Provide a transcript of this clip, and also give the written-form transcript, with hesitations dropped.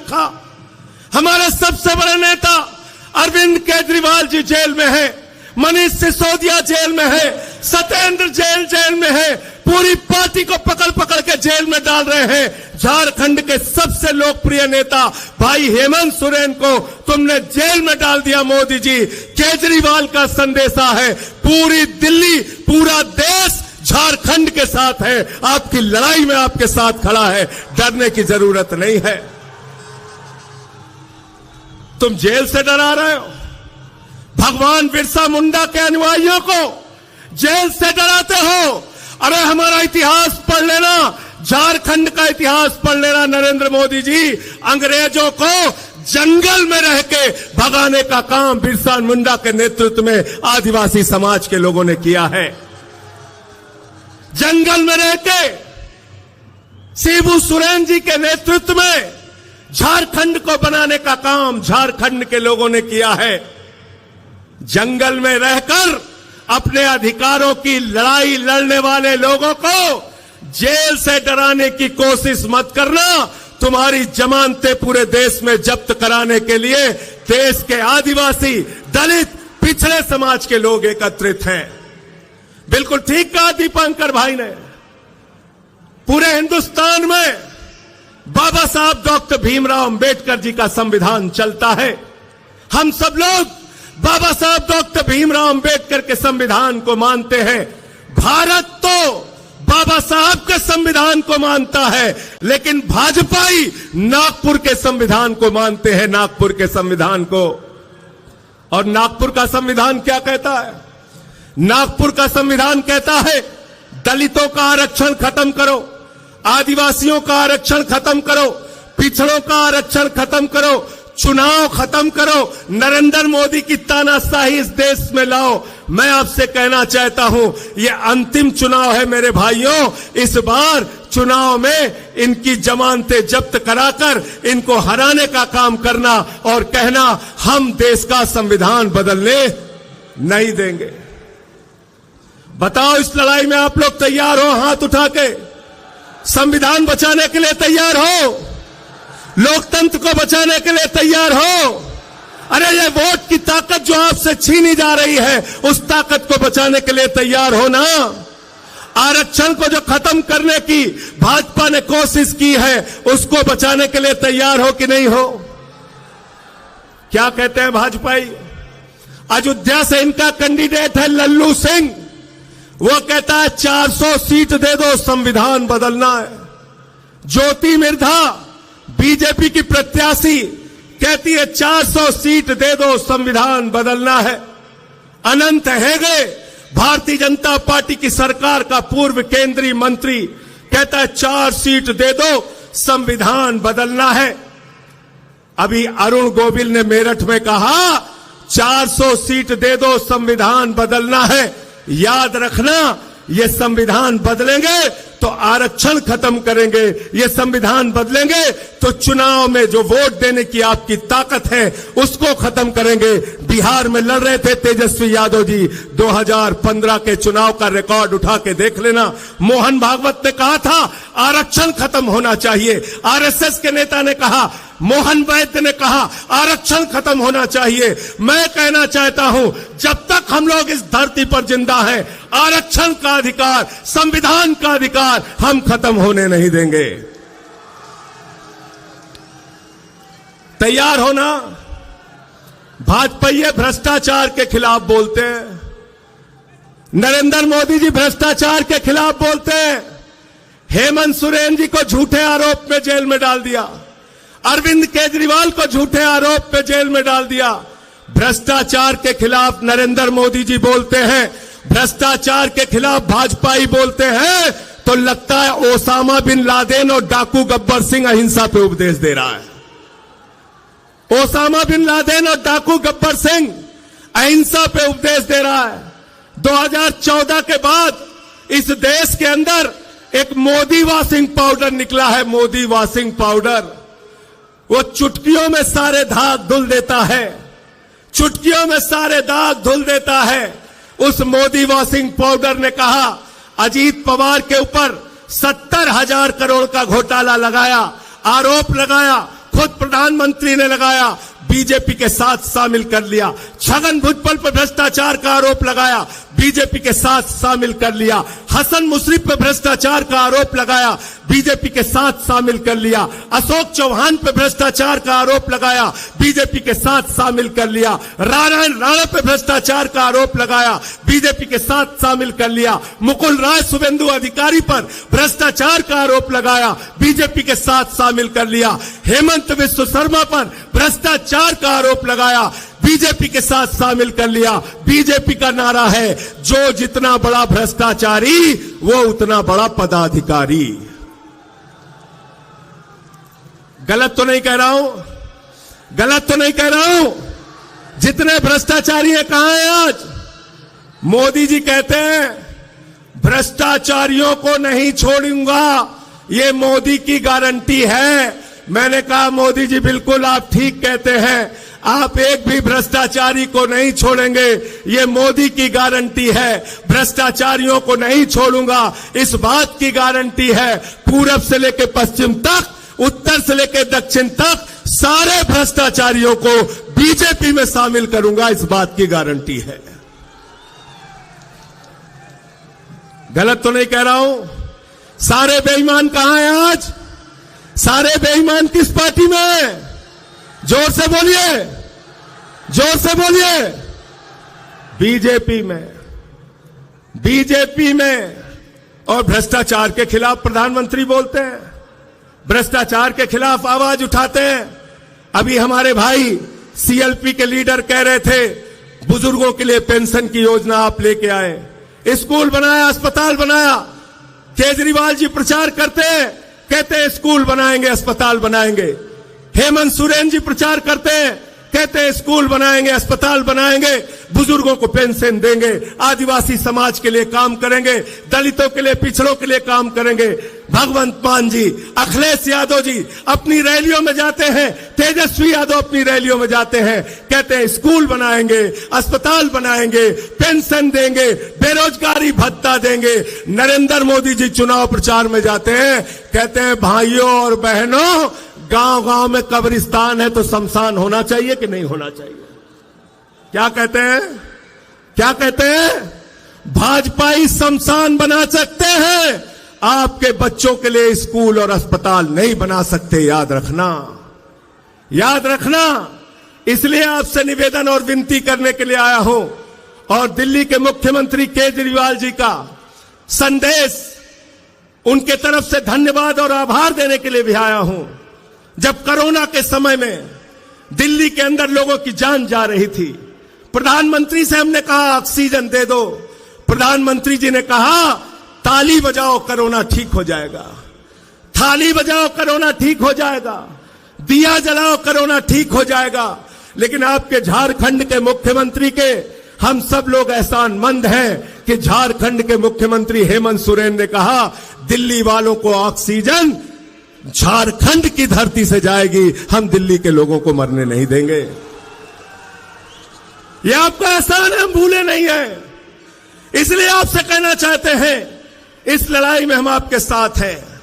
रखा। हमारे सबसे बड़े नेता अरविंद केजरीवाल जी जेल में है, मनीष सिसोदिया जेल में है, सत्येंद्र जेल में है, पूरी पार्टी को पकड़ पकड़ के जेल में डाल रहे हैं। झारखंड के सबसे लोकप्रिय नेता भाई हेमंत सोरेन को तुमने जेल में डाल दिया मोदी जी। केजरीवाल का संदेशा है, पूरी दिल्ली, पूरा देश झारखंड के साथ है, आपकी लड़ाई में आपके साथ खड़ा है, डरने की जरूरत नहीं है। तुम जेल से डरा रहे हो, भगवान बिरसा मुंडा के अनुयायियों को जेल से डराते हो। अरे हमारा इतिहास पढ़ लेना, झारखंड का इतिहास पढ़ लेना नरेंद्र मोदी जी। अंग्रेजों को जंगल में रह के भगाने का काम बिरसा मुंडा के नेतृत्व में आदिवासी समाज के लोगों ने किया है। जंगल में रह के शिबू सोरेन जी के नेतृत्व में झारखंड को बनाने का काम झारखंड के लोगों ने किया है। जंगल में रहकर अपने अधिकारों की लड़ाई लड़ने वाले लोगों को जेल से डराने की कोशिश मत करना। तुम्हारी जमानतें पूरे देश में जब्त कराने के लिए देश के आदिवासी, दलित, पिछड़े समाज के लोग एकत्रित हैं। बिल्कुल ठीक कहा दीपांकर भाई ने। पूरे हिंदुस्तान में बाबा साहब डॉक्टर भीमराव अंबेडकर जी का संविधान चलता है। हम सब लोग बाबा साहब डॉक्टर भीमराव अंबेडकर के संविधान को मानते हैं। भारत तो बाबा साहब के संविधान को मानता है, लेकिन भाजपाई नागपुर के संविधान को मानते हैं, नागपुर के संविधान को। और नागपुर का संविधान क्या कहता है? नागपुर का संविधान कहता है दलितों का आरक्षण खत्म करो, आदिवासियों का आरक्षण खत्म करो, पिछड़ों का आरक्षण खत्म करो, चुनाव खत्म करो, नरेंद्र मोदी की तानाशाही इस देश में लाओ। मैं आपसे कहना चाहता हूं, ये अंतिम चुनाव है मेरे भाइयों। इस बार चुनाव में इनकी जमानतें जब्त कराकर इनको हराने का काम करना और कहना हम देश का संविधान बदलने नहीं देंगे। बताओ, इस लड़ाई में आप लोग तैयार हो? हाथ उठा के संविधान बचाने के लिए तैयार हो? लोकतंत्र को बचाने के लिए तैयार हो? अरे ये वोट की ताकत जो आपसे छीनी जा रही है, उस ताकत को बचाने के लिए तैयार हो ना? आरक्षण को जो खत्म करने की भाजपा ने कोशिश की है, उसको बचाने के लिए तैयार हो कि नहीं हो? क्या कहते हैं भाजपाई? अयोध्या से इनका कैंडिडेट है लल्लू सिंह। वो कहता है 400 सीट दे दो, संविधान बदलना है। ज्योति मिर्धा बीजेपी की प्रत्याशी कहती है 400 सीट दे दो, संविधान बदलना है। अनंत हेगड़े भारतीय जनता पार्टी की सरकार का पूर्व केंद्रीय मंत्री कहता है 4 सीट दे दो, संविधान बदलना है। अभी अरुण गोविल ने मेरठ में कहा 400 सीट दे दो, संविधान बदलना है। याद रखना, ये संविधान बदलेंगे तो आरक्षण खत्म करेंगे, ये संविधान बदलेंगे तो चुनाव में जो वोट देने की आपकी ताकत है उसको खत्म करेंगे। बिहार में लड़ रहे थे तेजस्वी यादव जी, 2015 के चुनाव का रिकॉर्ड उठा के देख लेना। मोहन भागवत ने कहा था आरक्षण खत्म होना चाहिए, आरएसएस के नेता ने कहा, मोहन वैद्य ने कहा आरक्षण खत्म होना चाहिए। मैं कहना चाहता हूं, जब तक हम लोग इस धरती पर जिंदा हैं, आरक्षण का अधिकार, संविधान का अधिकार हम खत्म होने नहीं देंगे। तैयार होना। भाजपा ये भ्रष्टाचार के खिलाफ बोलते हैं, नरेंद्र मोदी जी भ्रष्टाचार के खिलाफ बोलते हैं। हेमंत सोरेन जी को झूठे आरोप में जेल में डाल दिया, अरविंद केजरीवाल को झूठे आरोप में जेल में डाल दिया। भ्रष्टाचार के खिलाफ नरेंद्र मोदी जी बोलते हैं, भ्रष्टाचार के खिलाफ भाजपाई बोलते हैं, तो लगता है ओसामा बिन लादेन और डाकू गब्बर सिंह अहिंसा पे उपदेश दे रहा है। ओसामा बिन लादेन और डाकू गब्बर सिंह अहिंसा पे उपदेश दे रहा है। 2014 के बाद इस देश के अंदर एक मोदी वॉशिंग पाउडर निकला है, मोदी वॉशिंग पाउडर। वो चुटकियों में सारे दाग धुल देता है, चुटकियों में सारे दाग धुल देता है। उस मोदी वॉशिंग पाउडर ने कहा अजीत पवार के ऊपर 70,000 करोड़ का घोटाला लगाया, आरोप लगाया, खुद प्रधानमंत्री ने लगाया, बीजेपी के साथ शामिल कर लिया। छगन भुजबल पर भ्रष्टाचार का आरोप लगाया, बीजेपी के साथ शामिल कर लिया। हसन मुशर्रफ पर भ्रष्टाचार का आरोप लगाया, बीजेपी के साथ शामिल कर लिया। अशोक चौहान पर भ्रष्टाचार का आरोप लगाया, बीजेपी के साथ शामिल कर लिया। नारायण राणा पर भ्रष्टाचार का आरोप लगाया, बीजेपी के साथ शामिल कर लिया। मुकुल राय शुभेंदु अधिकारी पर भ्रष्टाचार का आरोप लगाया, बीजेपी के साथ शामिल कर लिया। हेमंत बिस्व शर्मा पर भ्रष्टाचार का आरोप लगाया, बीजेपी के साथ शामिल कर लिया। बीजेपी का नारा है, जो जितना बड़ा भ्रष्टाचारी वो उतना बड़ा पदाधिकारी। गलत तो नहीं कह रहा हूं, गलत तो नहीं कह रहा हूं। जितने भ्रष्टाचारी हैं कहां हैं आज? मोदी जी कहते हैं भ्रष्टाचारियों को नहीं छोड़ूंगा, ये मोदी की गारंटी है। मैंने कहा मोदी जी बिल्कुल आप ठीक कहते हैं, आप एक भी भ्रष्टाचारी को नहीं छोड़ेंगे, ये मोदी की गारंटी है। भ्रष्टाचारियों को नहीं छोड़ूंगा, इस बात की गारंटी है। पूरब से लेकर पश्चिम तक, उत्तर से लेकर दक्षिण तक सारे भ्रष्टाचारियों को बीजेपी में शामिल करूंगा, इस बात की गारंटी है। गलत तो नहीं कह रहा हूं। सारे बेईमान कहां हैं आज? सारे बेईमान किस पार्टी में? जोर से बोलिए, जोर से बोलिए। बीजेपी में, बीजेपी में। और भ्रष्टाचार के खिलाफ प्रधानमंत्री बोलते हैं, भ्रष्टाचार के खिलाफ आवाज उठाते हैं। अभी हमारे भाई सीएलपी के लीडर कह रहे थे बुजुर्गों के लिए पेंशन की योजना आप लेके आए, स्कूल बनाया, अस्पताल बनाया। केजरीवाल जी प्रचार करते हैं, कहते हैं स्कूल बनाएंगे, अस्पताल बनाएंगे। हेमंत सोरेन जी प्रचार करते हैं, कहते हैं स्कूल बनाएंगे, अस्पताल बनाएंगे, बुजुर्गों को पेंशन देंगे, आदिवासी समाज के लिए काम करेंगे, दलितों के लिए, पिछड़ों के लिए काम करेंगे। भगवंत मान जी, अखिलेश यादव जी अपनी रैलियों में जाते हैं, तेजस्वी यादव अपनी रैलियों में जाते हैं, कहते हैं स्कूल बनाएंगे, अस्पताल बनाएंगे, पेंशन देंगे, बेरोजगारी भत्ता देंगे। नरेंद्र मोदी जी चुनाव प्रचार में जाते हैं, कहते हैं भाइयों और बहनों, गांव गांव में कब्रिस्तान है तो शमशान होना चाहिए कि नहीं होना चाहिए? क्या कहते हैं? क्या कहते हैं? भाजपाई शमशान बना सकते हैं, आपके बच्चों के लिए स्कूल और अस्पताल नहीं बना सकते। याद रखना, याद रखना। इसलिए आपसे निवेदन और विनती करने के लिए आया हूं, और दिल्ली के मुख्यमंत्री केजरीवाल जी का संदेश, उनके तरफ से धन्यवाद और आभार देने के लिए भी आया हूं। जब कोरोना के समय में दिल्ली के अंदर लोगों की जान जा रही थी, प्रधानमंत्री से हमने कहा ऑक्सीजन दे दो, प्रधानमंत्री जी ने कहा ताली बजाओ कोरोना ठीक हो जाएगा, थाली बजाओ कोरोना ठीक हो जाएगा, दिया जलाओ कोरोना ठीक हो जाएगा। लेकिन आपके झारखंड के मुख्यमंत्री के हम सब लोग एहसानमंद हैं कि झारखंड के मुख्यमंत्री हेमंत सोरेन ने कहा दिल्ली वालों को ऑक्सीजन झारखंड की धरती से जाएगी, हम दिल्ली के लोगों को मरने नहीं देंगे। यह आपका एहसान है, हम भूले नहीं हैं। इसलिए आपसे कहना चाहते हैं, इस लड़ाई में हम आपके साथ हैं।